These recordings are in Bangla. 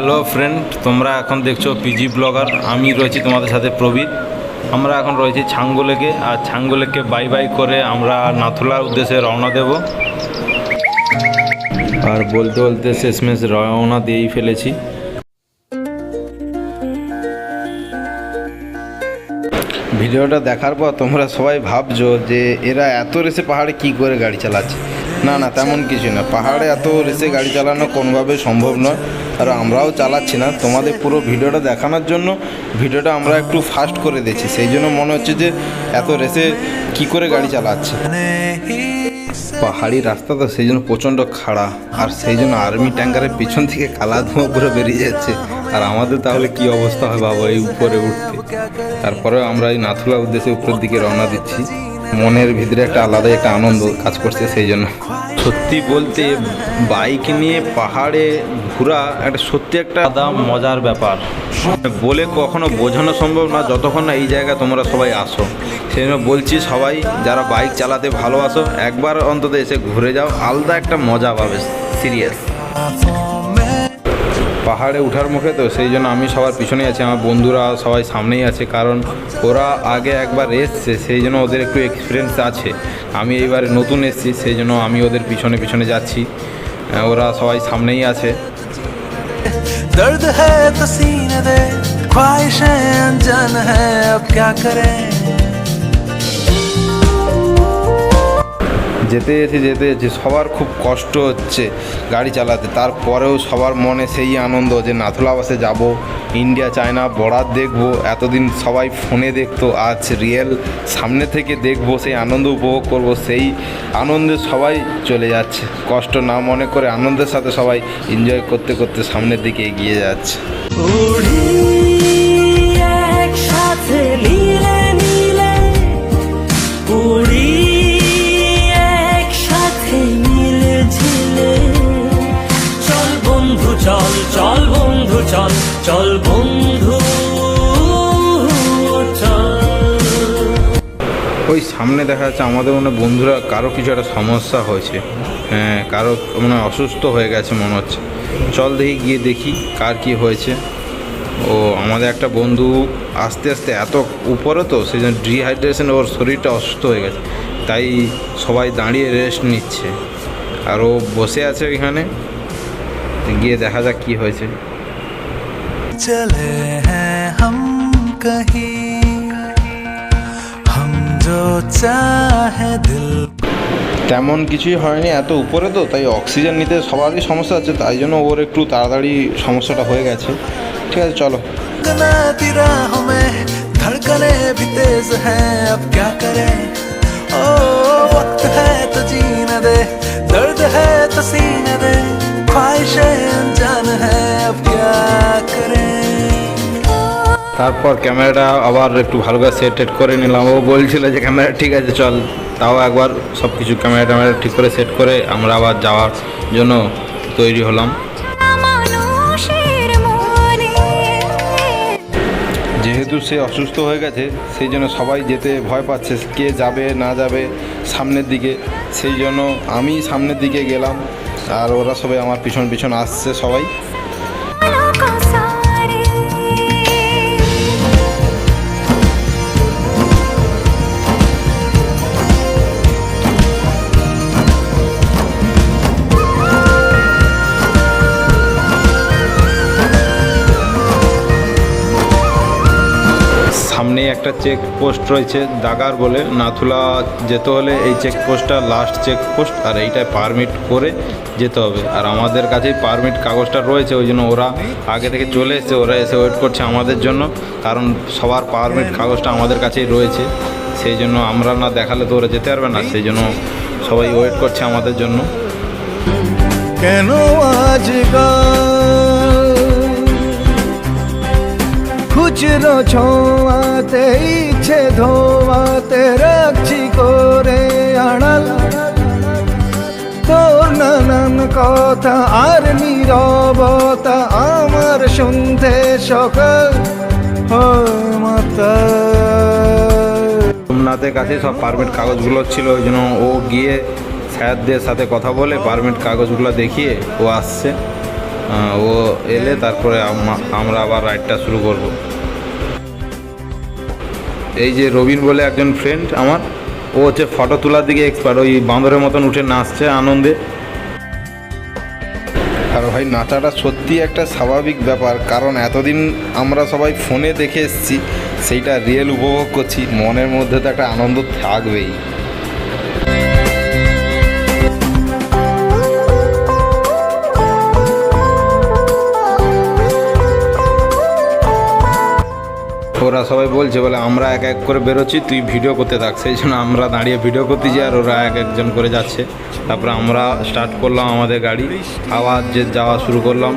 হ্যালো ফ্রেন্ড, তোমরা এখন দেখছো পিজি ব্লগার। আমি রয়েছি তোমাদের সাথে প্রবীর। আমরা এখন রয়েছি ছাঙ্গু লেকে, আর ছাঙ্গু লেককে বাই বাই করে আমরা নাথুলার উদ্দেশ্যে রওনা দেব। আর বলতে বলতে শেষমেশ রওনা দিয়েই ফেলেছি। ভিডিওটা দেখার পর তোমরা সবাই ভাবছো যে এরা এত রেসে পাহাড়ে কি করে গাড়ি চালাচ্ছে। না না, তেমন কিছু না। পাহাড়ে এত রেসে গাড়ি চালানো কোনোভাবে সম্ভব নয়, আর আমরাও চালাচ্ছি না। তোমাদের পুরো ভিডিওটা দেখানোর জন্য ভিডিওটা আমরা একটু ফাস্ট করে দিয়েছি, সেই জন্য মনে হচ্ছে যে এত রেসে কি করে গাড়ি চালাচ্ছে। পাহাড়ি রাস্তা তো, সেই জন্য প্রচণ্ড খাড়া, আর সেই জন্য আর্মি ট্যাঙ্কারের পিছন থেকে কালা ধোঁয়া পুরো বেরিয়ে যাচ্ছে। আর আমাদের তাহলে কি অবস্থা হয় বাবা এই উপরে উঠতে। তারপরে আমরা এই নাথুলার উদ্দেশ্যে উপরের দিকে রওনা দিচ্ছি। মনের ভিতরে একটা আলাদাই একটা আনন্দ কাজ করছে। সেই জন্য সত্যি বলতে বাইক নিয়ে পাহাড়ে ঘোরা একটা সত্যি একটা আলাদা মজার ব্যাপার, বলে কখনো বোঝানো সম্ভব না যতক্ষণ না এই জায়গায় তোমরা সবাই আসো। সেই জন্য বলছি, সবাই যারা বাইক চালাতে ভালোবাসো একবার অন্তত এসে ঘুরে যাও, আলাদা একটা মজা পাবে। সিরিয়াস পাহাড়ে ওঠার মুখে তো, সেই জন্য আমি সবার পিছনেই আছি, আমার বন্ধুরা সবাই সামনেই আছে, কারণ ওরা আগে একবার এসছে, সেই জন্য ওদের একটু এক্সপিরিয়েন্স আছে। আমি এইবারে নতুন এসেছি, সেই জন্য আমি ওদের পিছনে পিছনে যাচ্ছি। ওরা সবাই সামনেই আছে। दर्द है तो सीने दे, ख्वाहिशें अनजान है, अब क्या करें। যেতে যেতে সবার খুব কষ্ট হচ্ছে গাড়ি চালাতে, তারপরেও সবার মনে সেই আনন্দ যে নাথুলা বাসে যাব, ইন্ডিয়া চায়না বর্ডার দেখব। এতদিন সবাই ফোনে দেখতো, আজ রিয়েল সামনে থেকে দেখবো, সেই আনন্দ উপভোগ করব। সেই আনন্দে সবাই চলে যাচ্ছে, কষ্ট না মনে করে আনন্দের সাথে সবাই এনজয় করতে করতে সামনের দিকে এগিয়ে যাচ্ছে। একসাথে নীলে নীলে উড়ি, চল বন্ধু চল, চল বন্ধু চল, চল বন্ধু চল। ওই সামনে দেখা যাচ্ছে আমাদের মনে বন্ধুরা কারো কিছু একটা সমস্যা হয়েছে, হ্যাঁ কারো মানে অসুস্থ হয়ে গেছে মনে হচ্ছে। চল দেখি, গিয়ে দেখি কার কি হয়েছে। ও আমাদের একটা বন্ধু আস্তে আস্তে এত উপরে তো, সেই জন্য ডিহাইড্রেশনে ওর শরীরটা অসুস্থ হয়ে গেছে, তাই সবাই দাঁড়িয়ে রেস্ট নিচ্ছে, আর ও বসে আছে এখানে। গিয়ে দেখা যাক কি হয়েছে। चले हैं हम कहीं, हम जो चाहे दिल। তেমন কিছুই হয়নি, এত উপরে তো, তাই অক্সিজেন নিতে সবারই সমস্যা আছে, তাই জন্য ওর একটু তাড়াতাড়ি সমস্যাটা হয়ে গেছে। ঠিক আছে চলো। राहों में धड़कने भी तेज हैं, अब क्या करें। ओ वक्त है तो जीने दे, दर्द है तो सीने दे, ख्वाहिशें अनजान है, अब क्या करें। তারপর ক্যামেরাটা আবার একটু ভালো করে সেট করে নিলাম। ও বলছিল যে ক্যামেরা ঠিক আছে চল, তাও একবার সব কিছু ক্যামেরা ট্যামেরা ঠিক করে সেট করে আমরা আবার যাওয়ার জন্য তৈরি হলাম। যেহেতু সে অসুস্থ হয়ে গেছে, সেই জন্য সবাই যেতে ভয় পাচ্ছে, কে যাবে না যাবে সামনের দিকে। সেই জন্য আমি সামনের দিকে গেলাম, আর ওরা সবাই আমার পিছন পিছন আসছে সবাই। সামনে একটা চেক পোস্ট রয়েছে দাগার বলে, নাথুলা যেতে হলে এই চেকপোস্টটা লাস্ট চেকপোস্ট, আর এইটায় পারমিট করে যেতে হবে। আর আমাদের কাছেই পারমিট কাগজটা রয়েছে, ওই জন্য ওরা আগে থেকে চলে এসেছে, ওরা এসে ওয়েট করছে আমাদের জন্য, কারণ সবার পারমিট কাগজটা আমাদের কাছেই রয়েছে। সেই জন্য আমরা না দেখালে তো ওরা যেতে পারবে না, সেই জন্য সবাই ওয়েট করছে আমাদের জন্য। কেন আজকাল খুচরো ছোঁয়াতে ইচ্ছে ধোয়াতে রাখছি করে আড়াল, তোর নানান কথা আর নীরবতা আমার শুনতে সকাল সোমনাথের কাছে সব পারমিট কাগজগুলো ছিল, ওই জন্য ও গিয়ে স্যারদের সাথে কথা বলে পারমিট কাগজগুলো দেখিয়ে ও আসছে। ও এলে তারপরে আমরা আবার রাইডটা শুরু করব। এই যে রবিন বলে একজন ফ্রেন্ড আমার, ও হচ্ছে ফটো তোলার দিকে এক্সপার্ট, ওই বাঁদরের মতন উঠে নাচছে আনন্দে। আর ভাই নাচাটা সত্যি একটা স্বাভাবিক ব্যাপার, কারণ এতদিন আমরা সবাই ফোনে দেখে এসেছি, সেইটা রিয়েল উপভোগ করছি, মনের মধ্যে তো একটা আনন্দ থাকবেই। ওরা সবাই বলছে বলে আমরা এক এক করে বেরোচ্ছি, তুই ভিডিও করতে থাক, সেই জন্য আমরা দাঁড়িয়ে ভিডিও করতেছি আর ওরা এক একজন করে যাচ্ছে। তারপরে আমরা স্টার্ট করলাম আমাদের গাড়ি, আবার যে যাওয়া শুরু করলাম।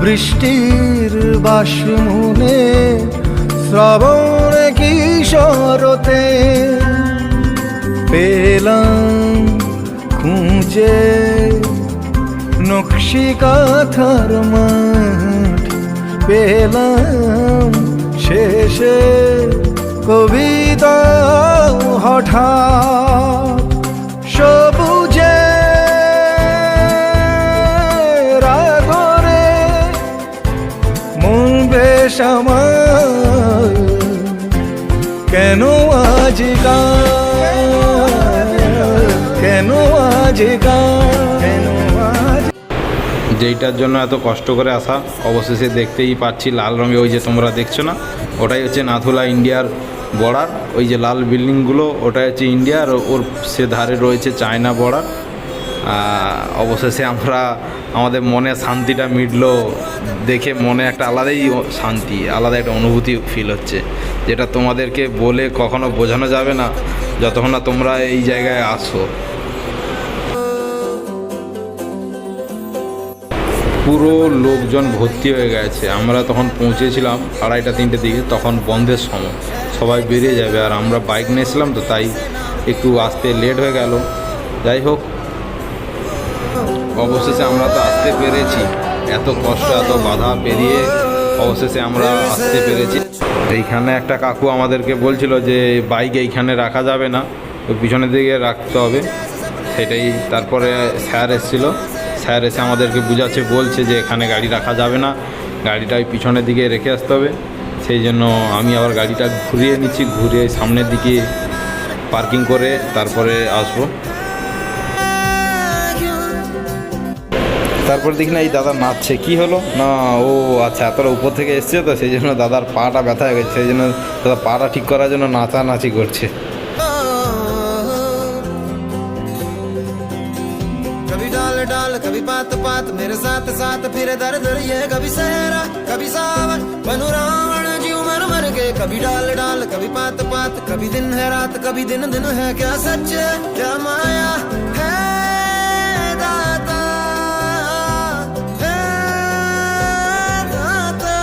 বৃষ্টির বাসমুনে শ্রাবণ কিশোরতে পেলাম খুঁজে নকশি কাঁথার মাঠ, পেলাম শেষে কবিতা হঠাৎ সবুজে রাগরে মন বেশ আমার, কেন আজকাল, কেন আজকাল, যেইটার জন্য এত কষ্ট করে আসা, অবশেষে দেখতেই পাচ্ছি লাল রঙে, ওই যে তোমরা দেখছো না, ওটাই হচ্ছে নাথুলা ইন্ডিয়ার বর্ডার। ওই যে লাল বিল্ডিংগুলো ওটাই হচ্ছে ইন্ডিয়া, আর ওর সে ধারে রয়েছে চায়না বর্ডার। অবশেষে আমরা আমাদের মনে শান্তিটা মিটলো, দেখে মনে একটা আলাদাই শান্তি, আলাদা একটা অনুভূতি ফিল হচ্ছে, যেটা তোমাদেরকে বলে কখনো বোঝানো যাবে না যতক্ষণ না তোমরা এই জায়গায় আসো। পুরো লোকজন ভর্তি হয়ে গেছে। আমরা তখন পৌঁছেছিলাম 2:30-3টের দিকে, তখন বন্ধের সময়, সবাই বেরিয়ে যাবে, আর আমরা বাইক নিয়েছিলাম তো তাই একটু আসতে লেট হয়ে গেল। যাই হোক, অবশেষে আমরা তো আসতে পেরেছি, এত কষ্ট এত বাধা পেরিয়ে অবশেষে আমরা আসতে পেরেছি। এইখানে একটা কাকু আমাদেরকে বলছিল যে বাইক এইখানে রাখা যাবে না, ওই পিছনের দিকে রাখতে হবে, সেটাই। তারপরে স্যার এসেছিলো, স্যার এসে আমাদেরকে বুঝাচ্ছে, বলছে যে এখানে গাড়ি রাখা যাবে না, গাড়িটা ওই পিছনের দিকে রেখে আসতে হবে। সেই জন্য আমি আবার গাড়িটা ঘুরিয়ে নিচ্ছি, ঘুরিয়ে সামনের দিকে পার্কিং করে তারপরে আসবো। তারপর দেখি না এই দাদা নাচছে, কি হলো না, ও আচ্ছা এতটা উপর থেকে এসছে তো সেই জন্য দাদার পাটা ব্যথা হয়ে গেছে, সেই জন্য দাদা পাটা ঠিক করার জন্য নাচানাচি করছে। कभी डाल डाल कभी पात पात मेरे साथ साथ फिर दर दर ये कभी सहरा कभी सावन बनू रावण जीव मर मर के कभी डाल डाल कभी पात पात कभी दिन है रात कभी दिन दिन है क्या सच क्या माया है दाता है दाता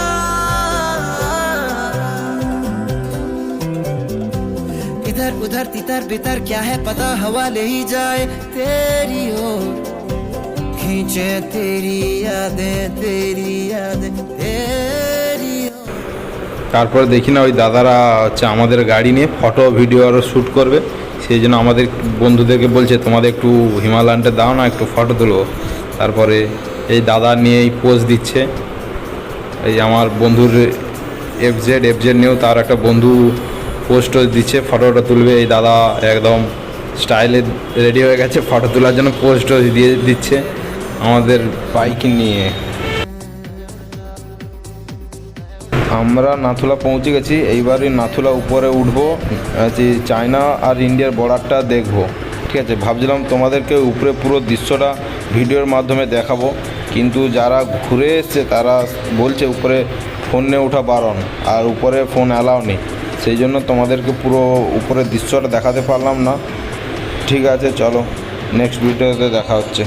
इधर उधर तितर बितर क्या है पता हवा ले ही जाए तेरी ओर खींचे तेरी यादें तेरी তারপরে দেখি না ওই দাদারা হচ্ছে আমাদের গাড়ি নিয়ে ফটো ভিডিও আরও শ্যুট করবে, সেই জন্য আমাদের বন্ধুদেরকে বলছে তোমাদের একটু হিমালয়ানটা দাও না, একটু ফটো তুলবো। তারপরে এই দাদা নিয়ে এই পোজ দিচ্ছে, এই আমার বন্ধুর এফজেড নিয়েও তার একটা বন্ধু পোস্টও দিচ্ছে, ফটোটা তুলবে। এই দাদা একদম স্টাইলে রেডি হয়ে গেছে, ফটো তোলার জন্য পোস্টও দিয়ে দিচ্ছে আমাদের বাইক নিয়ে। আমরা নাথুলা পৌঁছে গেছি, এইবারই নাথুলা উপরে উঠবো, চায়না আর ইন্ডিয়ার বর্ডারটা দেখবো। ঠিক আছে, ভাবছিলাম তোমাদেরকে উপরে পুরো দৃশ্যটা ভিডিওর মাধ্যমে দেখাবো, কিন্তু যারা ঘুরে এসছে তারা বলছে উপরে ফোন নিয়ে ওঠা বারণ, আর উপরে ফোন অ্যালাউ নেই, সেই জন্য তোমাদেরকে পুরো উপরের দৃশ্যটা দেখাতে পারলাম না। ঠিক আছে, চলো নেক্সট ভিডিওতে দেখা হচ্ছে।